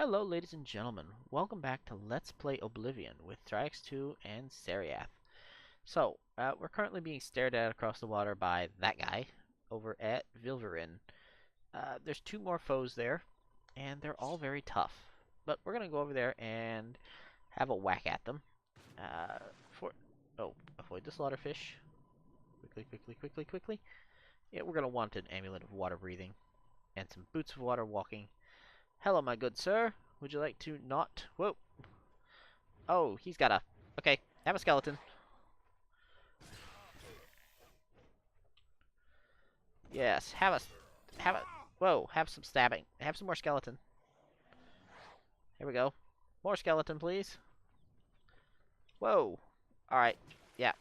Hello, ladies and gentlemen. Welcome back to Let's Play Oblivion with Triax2 and Seriath. We're currently being stared at across the water by that guy over at Vilverin. There's two more foes there, and they're all very tough. But we're going to go over there and have a whack at them. Avoid the slaughterfish. Quickly. Yeah, we're going to want an amulet of water breathing and some boots of water walking. Hello, my good sir. Would you like to not... Whoa. Oh, he's got a... Okay, have a skeleton. Yes, have a... Whoa, have some stabbing. Have some more skeleton. Here we go. More skeleton, please. Whoa. Alright, yeah.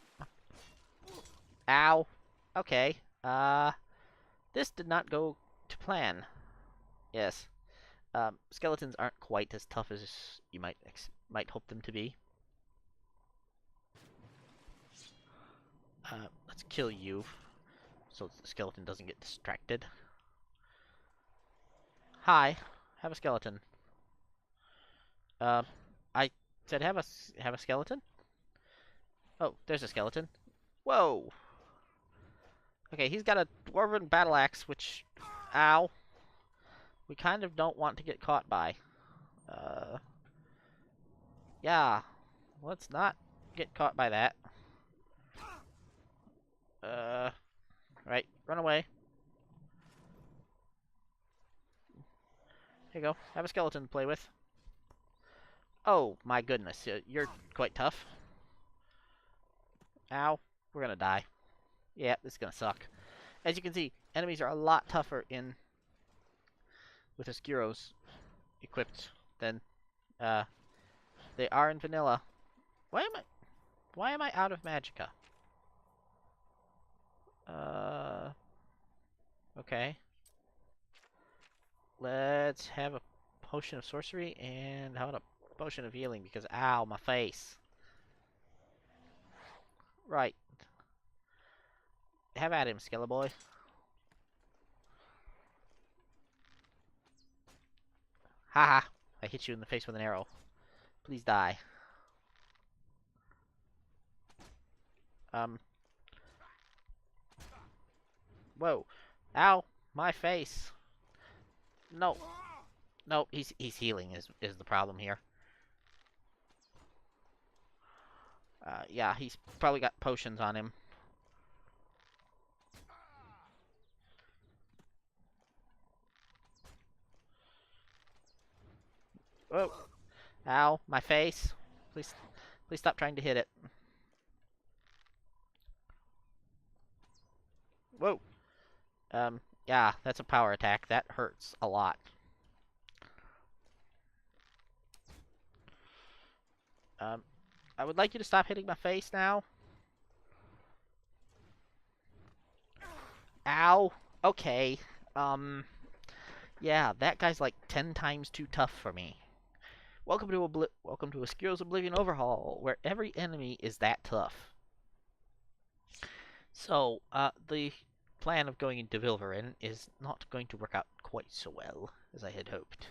Ow. Okay. This did not go to plan. Yes. Skeletons aren't quite as tough as you might hope them to be. Let's kill you, so the skeleton doesn't get distracted. Hi, have a skeleton. I said have a skeleton. Oh, there's a skeleton. Whoa. Okay, he's got a dwarven battle axe, which, ow, we kind of don't want to get caught by. Yeah, let's not get caught by that. Right, run away. Here you go, have a skeleton to play with. Oh, my goodness, you're quite tough. Ow, we're gonna die. Yeah, this is gonna suck. As you can see, enemies are a lot tougher with Oscuros equipped than they are in vanilla. Why am I out of magicka? Okay. Let's have a potion of sorcery and how about a potion of healing because ow, my face. Right. Have at him, Skelleboy. Haha. I hit you in the face with an arrow. Please die. Whoa. Ow. My face. No. No, he's healing is the problem here. Yeah, he's probably got potions on him. Whoa. Ow, my face. Please stop trying to hit it. Whoa. Yeah, that's a power attack. That hurts a lot. I would like you to stop hitting my face now. Ow. Okay. Yeah, that guy's like 10 times too tough for me. Welcome to Oscuro's Oblivion Overhaul, where every enemy is that tough. So, the plan of going into Vilverin is not going to work out quite so well as I had hoped.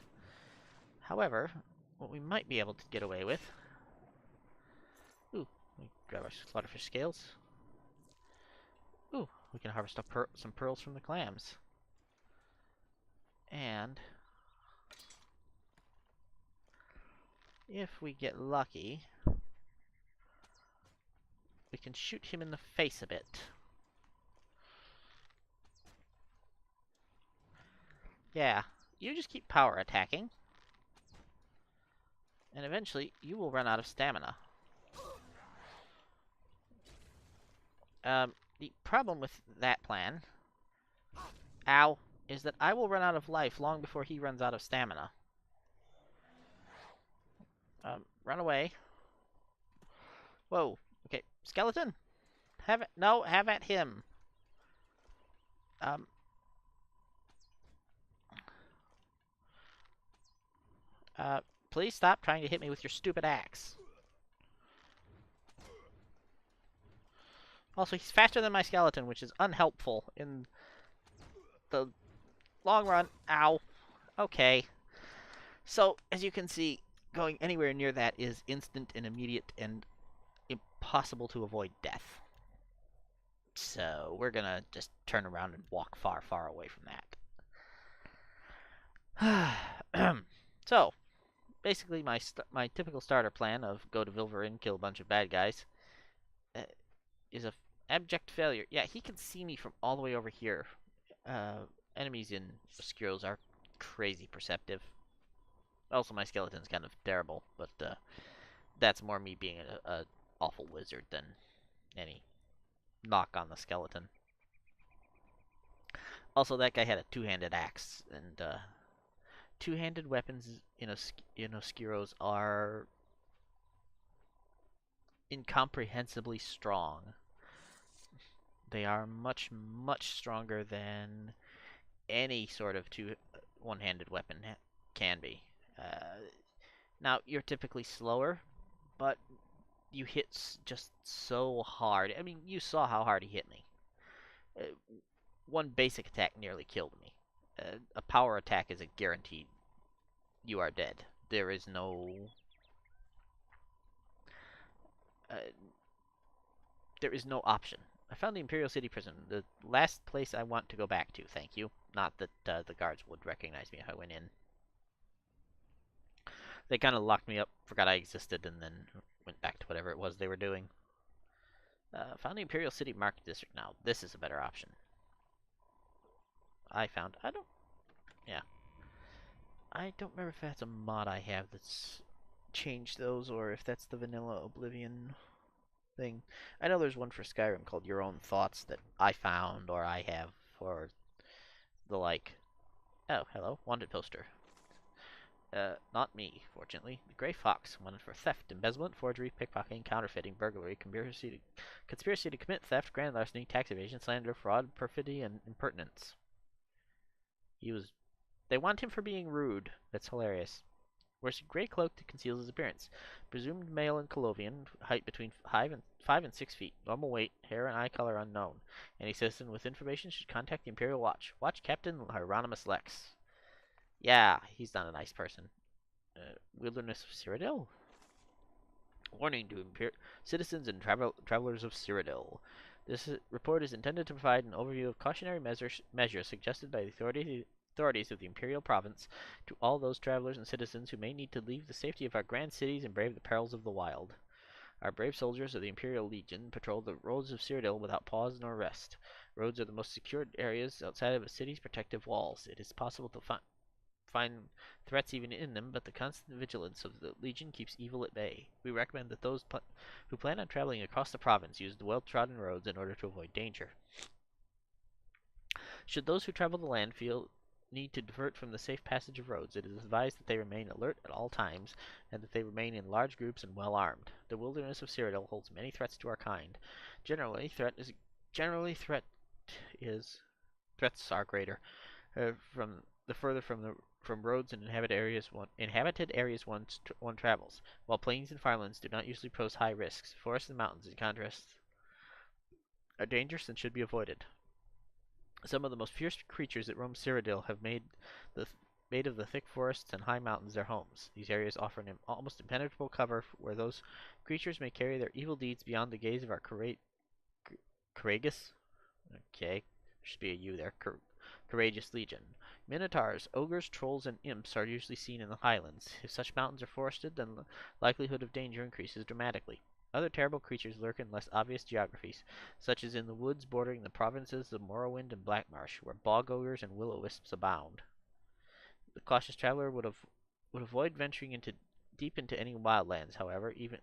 However, what we might be able to get away with... Ooh, let me grab our slaughterfish scales. Ooh, we can harvest up some pearls from the clams. And... if we get lucky, we can shoot him in the face a bit. Yeah, you just keep power attacking, and eventually you will run out of stamina. The problem with that plan, ow, is that I will run out of life long before he runs out of stamina. Run away. Whoa. Okay, skeleton. Have at him. Please stop trying to hit me with your stupid axe. Also, he's faster than my skeleton, which is unhelpful in the long run. Ow. Okay. So, as you can see, going anywhere near that is instant and immediate and impossible to avoid death. So, we're gonna just turn around and walk far, far away from that. So, basically, my typical starter plan of go to Vilverin, kill a bunch of bad guys, uh, is a abject failure. Yeah, he can see me from all the way over here. Enemies in Oscuros are crazy perceptive. Also, my skeleton's kind of terrible, but that's more me being a awful wizard than any knock on the skeleton. Also, that guy had a two-handed axe, and two-handed weapons in Oscuros are incomprehensibly strong. They are much, much stronger than any sort of one-handed weapon can be. Now, you're typically slower, but you hit just so hard. I mean, you saw how hard he hit me. Uh, One basic attack nearly killed me. A power attack is a guaranteed you are dead. Uh, there is no option. I found the Imperial City Prison, the last place I want to go back to. Thank you. Not that the guards would recognize me if I went in. They kind of locked me up, forgot I existed, and then went back to whatever it was they were doing. Found the Imperial City Market District now. This is a better option. I don't, yeah. I don't remember if that's a mod I have that's changed those, or if that's the vanilla Oblivion thing. I know there's one for Skyrim called Your Own Thoughts that I found, or I have, for the like. Oh, hello, wanted poster. Not me, fortunately. The Grey Fox, wanted for theft, embezzlement, forgery, pickpocketing, counterfeiting, burglary, conspiracy to commit theft, grand larceny, tax evasion, slander, fraud, perfidy, and impertinence. They want him for being rude. That's hilarious. Wears a gray cloak that conceals his appearance. Presumed male in Colovian, height between 5 and 6 feet. Normal weight, hair and eye color unknown. Any citizen with information should contact the Imperial Watch. Watch Captain Hieronymus Lex. Yeah, he's not a nice person. Wilderness of Cyrodiil? Warning to citizens and travelers of Cyrodiil. This report is intended to provide an overview of cautionary measures suggested by the authorities of the Imperial Province to all those travelers and citizens who may need to leave the safety of our grand cities and brave the perils of the wild. Our brave soldiers of the Imperial Legion patrol the roads of Cyrodiil without pause nor rest. Roads are the most secured areas outside of a city's protective walls. It is possible to find threats even in them, but the constant vigilance of the Legion keeps evil at bay. We recommend that those who plan on traveling across the province use the well-trodden roads in order to avoid danger. Should those who travel the land feel need to divert from the safe passage of roads, it is advised that they remain alert at all times, and that they remain in large groups and well armed. The wilderness of Cyrodiil holds many threats to our kind. Generally, threats are greater from the further from roads and inhabited areas one travels, while plains and farmlands do not usually pose high risks. Forests and mountains, in contrast, are dangerous and should be avoided. Some of the most fierce creatures that roam Cyrodiil have made of the thick forests and high mountains their homes. These areas offer an almost impenetrable cover where those creatures may carry their evil deeds beyond the gaze of our courageous. Okay, there should be a U there. Courageous legion. Minotaurs, ogres, trolls, and imps are usually seen in the highlands. If such mountains are forested, then the likelihood of danger increases dramatically. Other terrible creatures lurk in less obvious geographies, such as in the woods bordering the provinces of Morrowind and Blackmarsh, where bog ogres and will-o-wisps abound. The cautious traveler would avoid venturing deep into any wildlands, however, even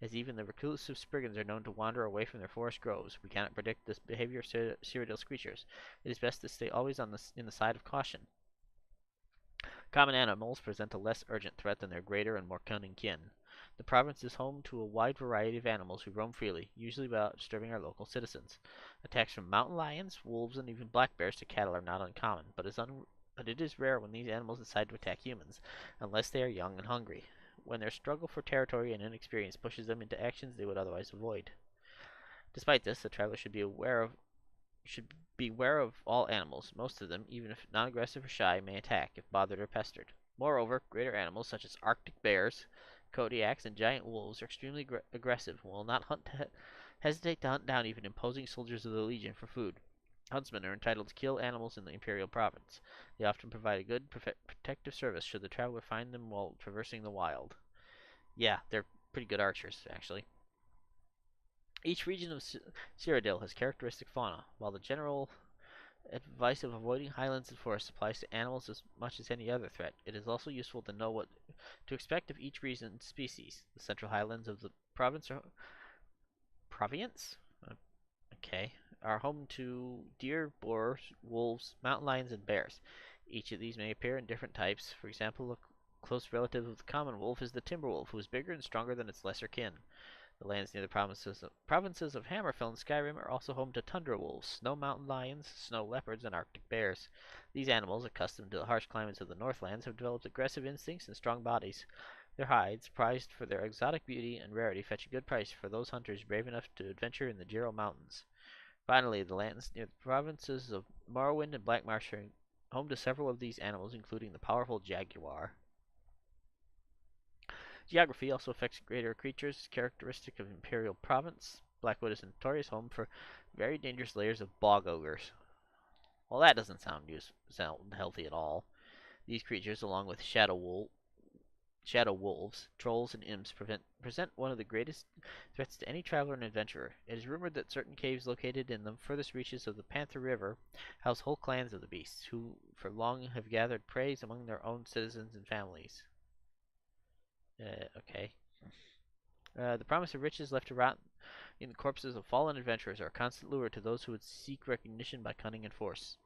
the reclusive Spriggans are known to wander away from their forest groves. We cannot predict the behavior of Cyrodiil's creatures. It is best to stay always in the side of caution. Common animals present a less urgent threat than their greater and more cunning kin. The province is home to a wide variety of animals who roam freely, usually without disturbing our local citizens. Attacks from mountain lions, wolves, and even black bears to cattle are not uncommon, but it is rare when these animals decide to attack humans, unless they are young and hungry, when their struggle for territory and inexperience pushes them into actions they would otherwise avoid. Despite this, the traveler should be aware of all animals. Most of them, even if non-aggressive or shy, may attack if bothered or pestered. Moreover, greater animals such as Arctic bears, Kodiaks, and giant wolves are extremely aggressive and will not hesitate to hunt down even imposing soldiers of the Legion for food. Huntsmen are entitled to kill animals in the Imperial Province. They often provide a good protective service should the traveler find them while traversing the wild. Yeah, they're pretty good archers, actually. Each region of Cyrodiil has characteristic fauna, while the general advice of avoiding highlands and forests applies to animals as much as any other threat. It is also useful to know what to expect of each region's species. The central highlands of the province? Okay, are home to deer, boars, wolves, mountain lions, and bears. Each of these may appear in different types. For example, a close relative of the common wolf is the timber wolf, who is bigger and stronger than its lesser kin. The lands near the provinces of Hammerfell and Skyrim are also home to tundra wolves, snow mountain lions, snow leopards, and arctic bears. These animals, accustomed to the harsh climates of the Northlands, have developed aggressive instincts and strong bodies. Their hides, prized for their exotic beauty and rarity, fetch a good price for those hunters brave enough to adventure in the Jero Mountains. Finally, the lands near the provinces of Morrowind and Blackmarsh are home to several of these animals, including the powerful jaguar. Geography also affects greater creatures, characteristic of Imperial Province. Blackwood is a notorious home for very dangerous layers of bog ogres. Well, that doesn't sound healthy at all. These creatures, along with shadow wolves, trolls, and imps, present one of the greatest threats to any traveler and adventurer. It is rumored that certain caves located in the furthest reaches of the Panther River house whole clans of the beasts, who for long have gathered prey among their own citizens and families. Okay. The promise of riches left to rot in the corpses of fallen adventurers are a constant lure to those who would seek recognition by cunning and force.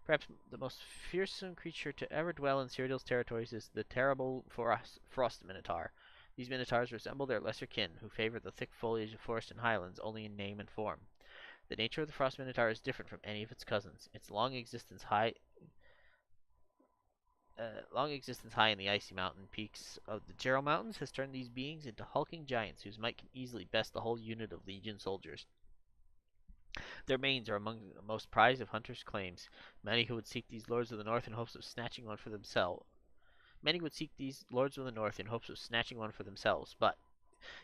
Perhaps the most fearsome creature to ever dwell in Cyrodiil's territories is the terrible frost minotaur. These minotaurs resemble their lesser kin, who favor the thick foliage of forest and highlands only in name and form. The nature of the frost minotaur is different from any of its cousins. Its long existence high in the icy mountain peaks of the Jero Mountains has turned these beings into hulking giants whose might can easily best the whole unit of Legion soldiers. Their manes are among the most prized of hunters' claims. Many would seek these lords of the north in hopes of snatching one for themselves. But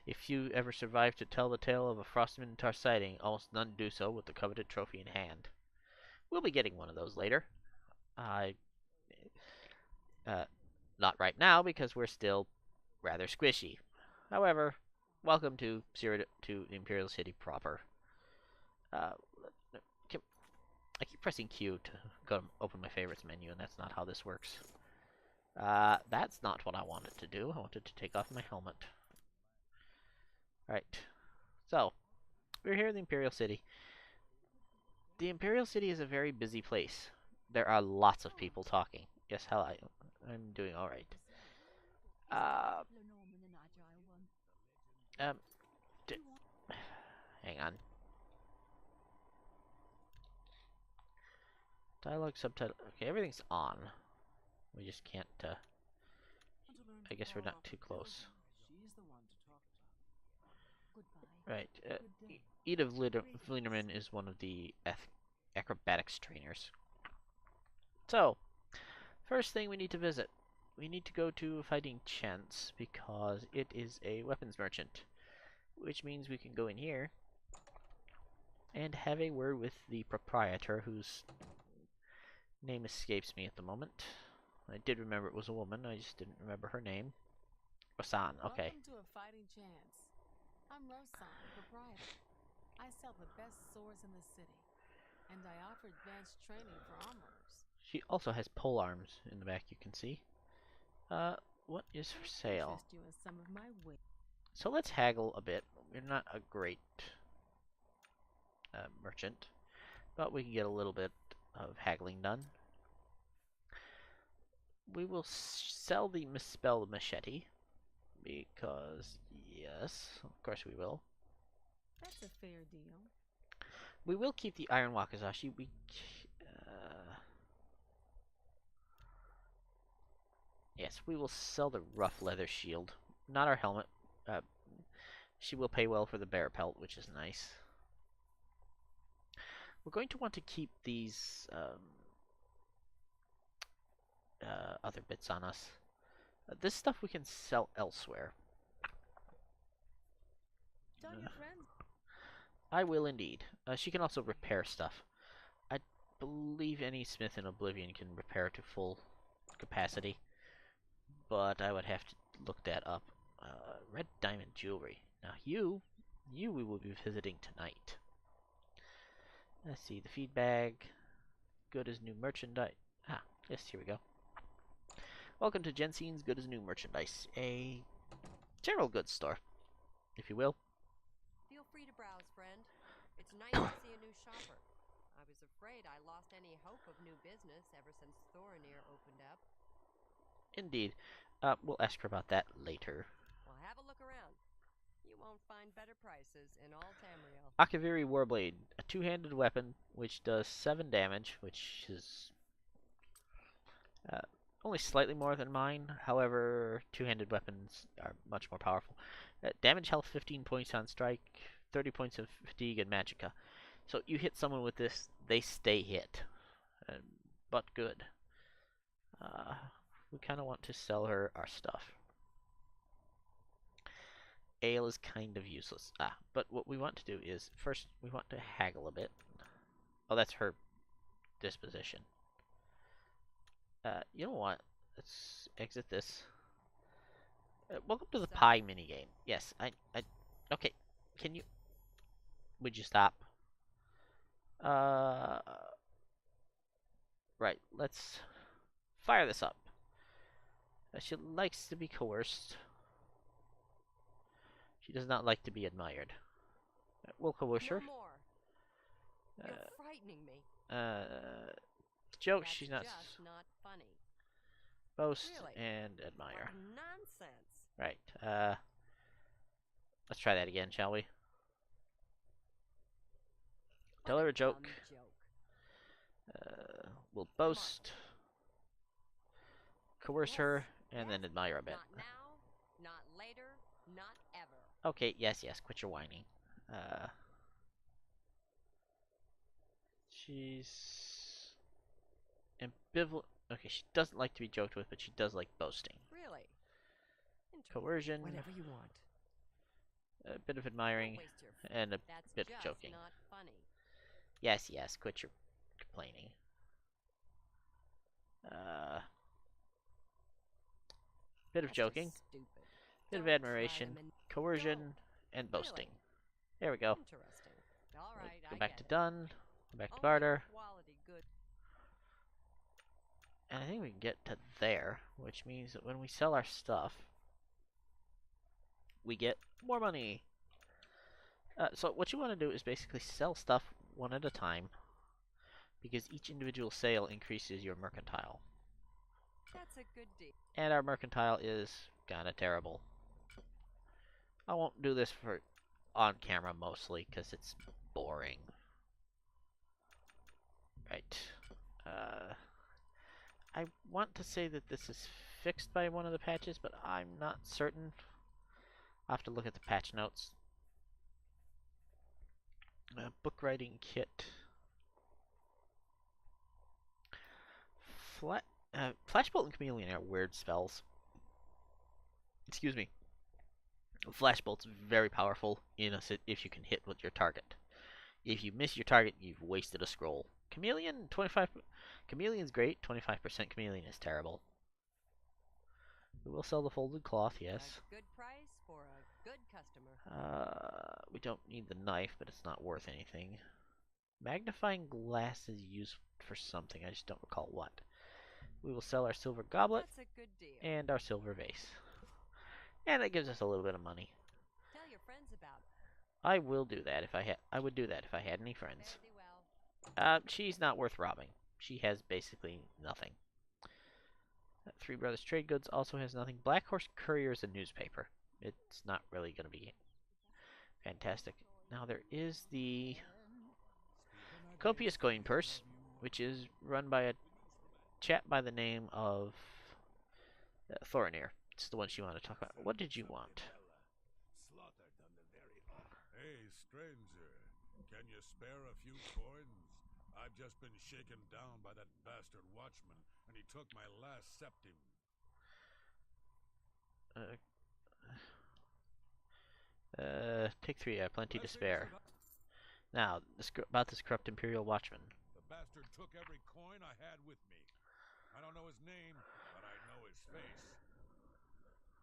if few ever survive to tell the tale of a frost minotaur sighting, almost none do so with the coveted trophy in hand. We'll be getting one of those later. Not right now, because we're still rather squishy. However, welcome to the Imperial City proper. I keep pressing Q to go open my favorites menu, and that's not how this works. That's not what I wanted to do. I wanted to take off my helmet. Alright. So, we're here in the Imperial City. The Imperial City is a very busy place. There are lots of people talking. Yes, hello. I'm doing alright. Hang on. Dialogue, subtitle. Okay, everything's on. We just can't, I guess we're not too close. Right. Edith Vlinerman is one of the acrobatics trainers. So, first thing we need to visit. We need to go to Fighting Chance, because it is a weapons merchant. Which means we can go in here and have a word with the proprietor, whose name escapes me at the moment. I did remember it was a woman, I just didn't remember her name. Rosan, okay. Welcome to a Fighting Chance. I'm Rosan, proprietor. I sell the best swords in the city, and I offer advanced training for armorers. She also has pole arms in the back, you can see. What is for sale? You in some of my So let's haggle a bit. We're not a great merchant, but we can get a little bit of haggling done. We will sell the misspelled machete, because yes, of course we will. That's a fair deal. We will keep the iron wakizashi. Yes, we will sell the rough leather shield, not our helmet. She will pay well for the bear pelt, which is nice. We're going to want to keep these other bits on us. This stuff we can sell elsewhere. Tell your friends. I will indeed. She can also repair stuff. I believe any smith in Oblivion can repair to full capacity, but I would have to look that up. Red diamond jewelry. Now you we will be visiting tonight. Let's see, the feed bag. Good as new merchandise. Ah, yes, here we go. Welcome to Jensen's Good as New Merchandise, a general goods store, if you will. Feel free to browse, friend. It's nice to see a new shopper. I was afraid I lost any hope of new business ever since Thorinir opened up. Indeed. We'll ask her about that later. Well, have a look around. You won't find better prices in all Tamriel. Akaviri Warblade, a two-handed weapon which does 7 damage, which is uh, only slightly more than mine. However, two-handed weapons are much more powerful. Damage health 15 points on strike, 30 points of fatigue and magicka. So you hit someone with this, they stay hit. But good. We kind of want to sell her our stuff. Ale is kind of useless. But what we want to do is, first, we want to haggle a bit. Oh, that's her disposition. You know what? Let's exit this. Welcome to the pie minigame. Yes, okay, can you... Would you stop? Right, let's fire this up. She likes to be coerced. She does not like to be admired. We'll coerce her. No more. You're frightening me. Joke, That's she's not... just not funny. Boast Really? and admire. What nonsense. Right, let's try that again, shall we? Tell her a joke. Dumb joke. We'll boast, coerce Yes, her, and yes. then admire a bit. Not now, not later, not ever. Okay, yes, quit your whining. She's ambivalent. Okay, she doesn't like to be joked with, but she does like boasting. Really? Coercion, Whatever you want. a bit of admiring, Don't waste your and a That's bit of just joking. not funny. Yes, quit your complaining. Bit of That's just joking, stupid. bit of Don't try admiration, them and coercion, don't. and boasting. Really? There we go. Interesting. All We'll right, go I back to get it. done. Go back to Only barter. quality good. And I think we can get to there, which means that when we sell our stuff, we get more money. So what you want to do is basically sell stuff one at a time, because each individual sale increases your mercantile. That's a good deal. And our mercantile is kind of terrible. I won't do this for on camera mostly, because it's boring. Right. I want to say that this is fixed by one of the patches, but I'm not certain. I'll have to look at the patch notes. Book writing kit. Flashbolt and Chameleon are weird spells. Excuse me. Flashbolt's very powerful if you can hit with your target. If you miss your target, you've wasted a scroll. Chameleon, 25. Chameleon's great. 25% Chameleon is terrible. We will sell the folded cloth, yes. A good price for a good customer. We don't need the knife, but it's not worth anything. Magnifying glass is used for something. I just don't recall what. We will sell our silver goblet That's a good deal. and our silver vase. And that gives us a little bit of money. Tell your friends about it. I will do that if I would do that if I had any friends. Fare thee well. She's not worth robbing. She has basically nothing. Three Brothers Trade Goods also has nothing. Black Horse Courier is a newspaper. It's not really going to be fantastic. Now there is the Copious Coin Purse, which is run by a chap by the name of Thorinir. It's the one she wanted to talk about. What did you want? Hey, stranger, can you spare a few coins? I've just been shaken down by that bastard watchman, and he took my last septim. Take 3. I have plenty to Blessings spare. and Now, about this corrupt Imperial Watchman. the bastard took every coin I had with me. I don't know his name, but I know his face.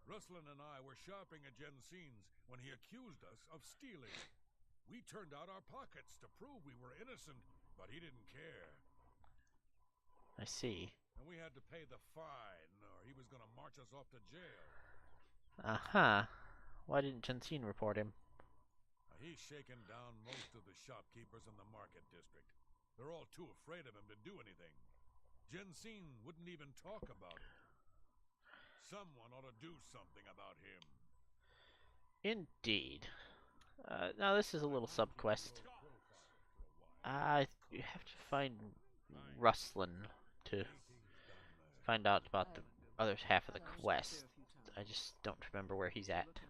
Ruslan and I were shopping at Jensen's when he accused us of stealing. We turned out our pockets to prove we were innocent, but he didn't care. I see. And we had to pay the fine, or he was going to march us off to jail. Aha. Why didn't Jensen report him? He's shaken down most of the shopkeepers in the market district. They're all too afraid of him to do anything. Jensen wouldn't even talk about it. Someone ought to do something about him. Indeed. Now this is a little sub-quest. You have to find Ruslan to find out about the other half of the quest. I just don't remember where he's at.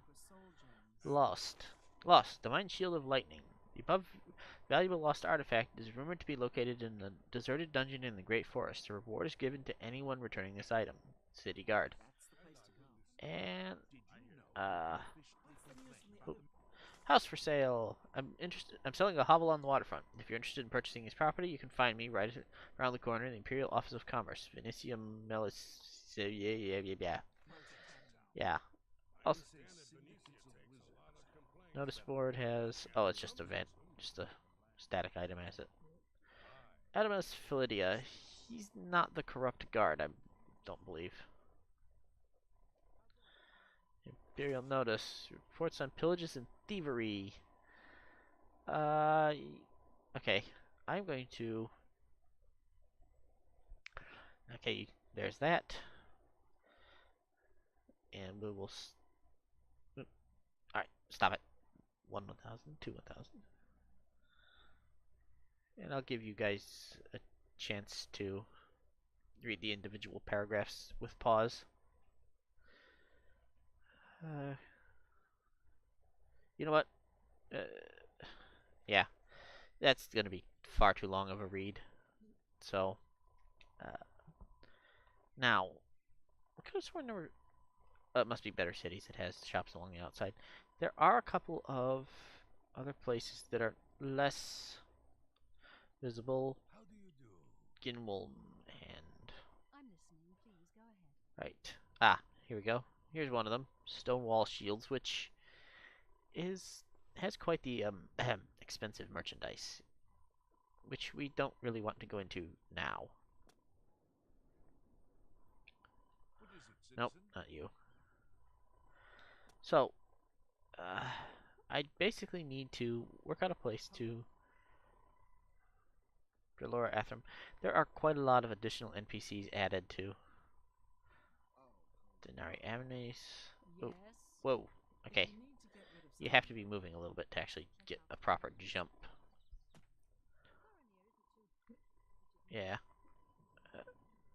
Lost. Lost. Divine Shield of Lightning. The above valuable lost artifact is rumored to be located in a deserted dungeon in the Great Forest. A reward is given to anyone returning this item. City Guard. And, house for sale. I'm selling a hovel on the waterfront. If you're interested in purchasing this property, you can find me right around the corner in the Imperial Office of Commerce. Vinicium Melis. Yeah. Also, notice board has. Oh, it's just a vent. Just a static item has it. Adamus Philidia. He's not the corrupt guard, I don't believe. Imperial notice. Reports on pillages and thievery. Okay. I'm going to... Okay, there's that. And we will... Alright, stop it. 1,000, 2,000. And I'll give you guys a chance to read the individual paragraphs with pause. You know what? Yeah, that's going to be far too long of a read. So, now, I could have sworn there were... it must be Better Cities. It has shops along the outside. There are a couple of other places that are less visible. How do you do? Ginwolm and... I'm listening. Please go ahead. Right. Ah, here we go. Here's one of them. Stonewall Shields, which has quite the expensive merchandise, which we don't really want to go into now. What is it, citizen? Nope, not you. So, I basically need to work out a place to Delora Athram. There are quite a lot of additional NPCs added to Denari Amnes. Oh, Yes. whoa, okay. You need to get rid of You have to be moving a little bit to actually get a proper jump. Yeah.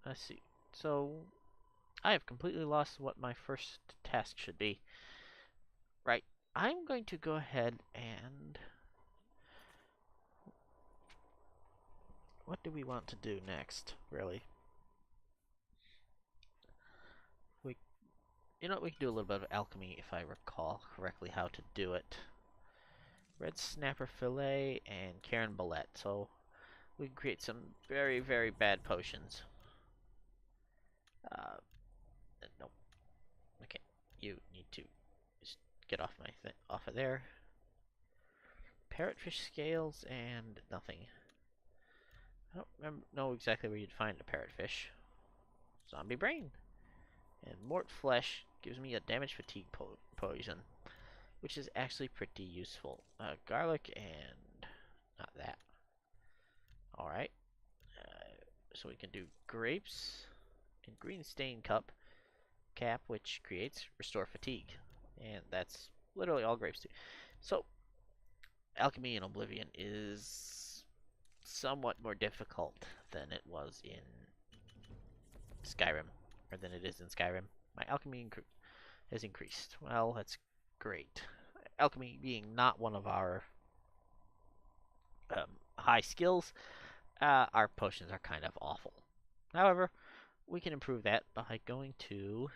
Let's see. So, I have completely lost what my first task should be. Right. I'm going to go ahead and... What do we want to do next, really? You know what, we can do a little bit of alchemy if I recall correctly how to do it. Red Snapper Fillet and Karen Ballet. So we can create some very, very bad potions. Nope. Okay, you need to just get off off of there. Parrotfish scales and nothing. I don't know exactly where you'd find a parrotfish. Zombie brain. And mort flesh gives me a damage fatigue poison, which is actually pretty useful. Garlic and not that. Alright. So we can do grapes and green stain cap, which creates restore fatigue. And that's literally all grapes do. So, alchemy in Oblivion is somewhat more difficult than it was in Skyrim, or than it is in Skyrim. My alchemy has increased. Well, that's great. Alchemy being not one of our high skills, our potions are kind of awful. However, we can improve that by going to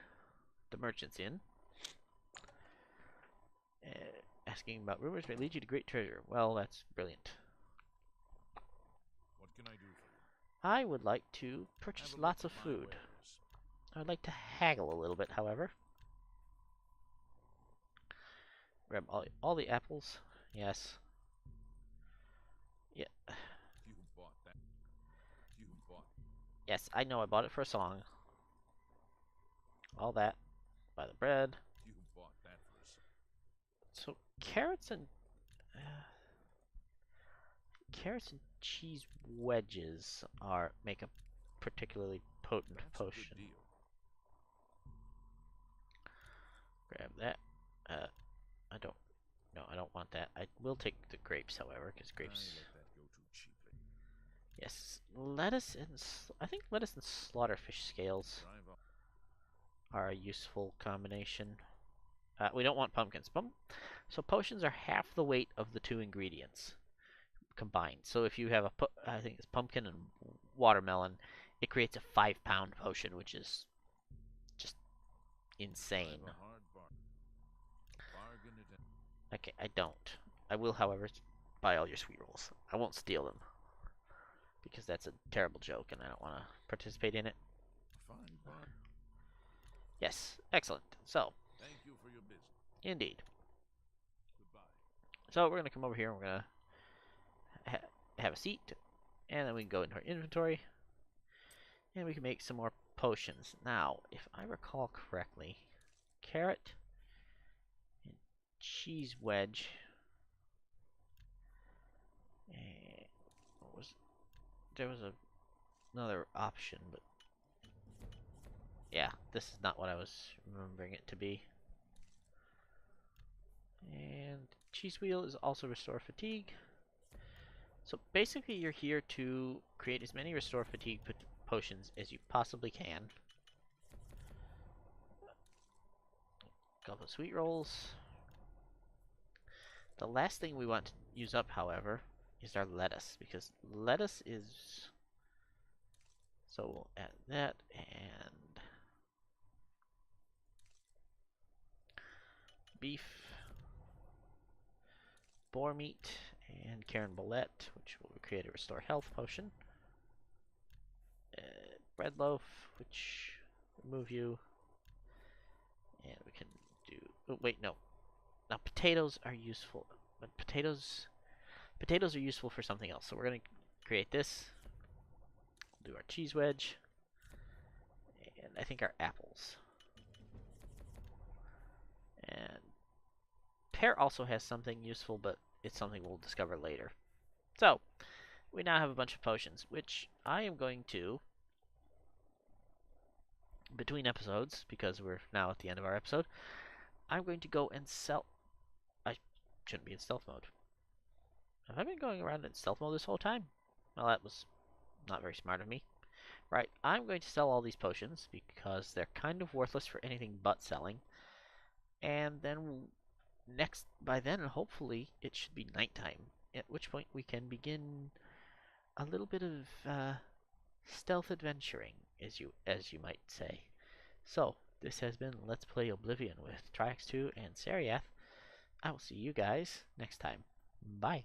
the Merchant's Inn. Asking about rumors may lead you to great treasure. Well, that's brilliant. What can I do for you? I would like to Have purchase a look lots at of my food. wares. I'd like to haggle a little bit, however. Grab all the apples. Yes. Yeah. You bought that. You bought. Yes, I know I bought it for a song. All that. Buy the bread. You bought that for a song. So carrots and cheese wedges make a particularly potent That's potion. a good deal. Grab that. I don't. No, I don't want that. I will take the grapes, however, because I grapes. let that go too cheaply. Yes, lettuce and I think lettuce and slaughterfish scales Drive on. are a useful combination. We don't want pumpkins. So potions are half the weight of the two ingredients combined. So if you have I think it's pumpkin and watermelon, it creates a 5-pound potion, which is just insane. Drive a hard bargain. Bargain it in. Okay, I don't. I will, however, buy all your sweet rolls. I won't steal them because that's a terrible joke, and I don't want to participate in it. Fine bargain. Yes, excellent. So, Thank you for your business. indeed. Goodbye. So we're gonna come over here and we're gonna have a seat, and then we can go into our inventory, and we can make some more potions. Now, if I recall correctly, carrot and cheese wedge. And what was there was another option, but yeah, this is not what I was remembering it to be. And cheese wheel is also restore fatigue. So basically, you're here to create as many restore fatigue potions as you possibly can. Couple of sweet rolls. The last thing we want to use up, however, is our lettuce, because lettuce is. So we'll add that and beef, boar meat, and carambolette, which will create a restore health potion. Bread loaf, which will remove you, and we can do. Oh, wait, no. Now potatoes are useful, but potatoes are useful for something else. So we're gonna create this. We'll do our cheese wedge, and I think our apples. And pear also has something useful, but it's something we'll discover later. So we now have a bunch of potions, which I am going to, between episodes, because we're now at the end of our episode, I'm going to go and sell. I shouldn't be in stealth mode. Have I been going around in stealth mode this whole time? Well, that was not very smart of me. Right, I'm going to sell all these potions because they're kind of worthless for anything but selling. And then by then, hopefully, it should be nighttime. At which point we can begin a little bit of stealth adventuring, as you might say. So, this has been Let's Play Oblivion with Triax2 and Seriath. I will see you guys next time. Bye.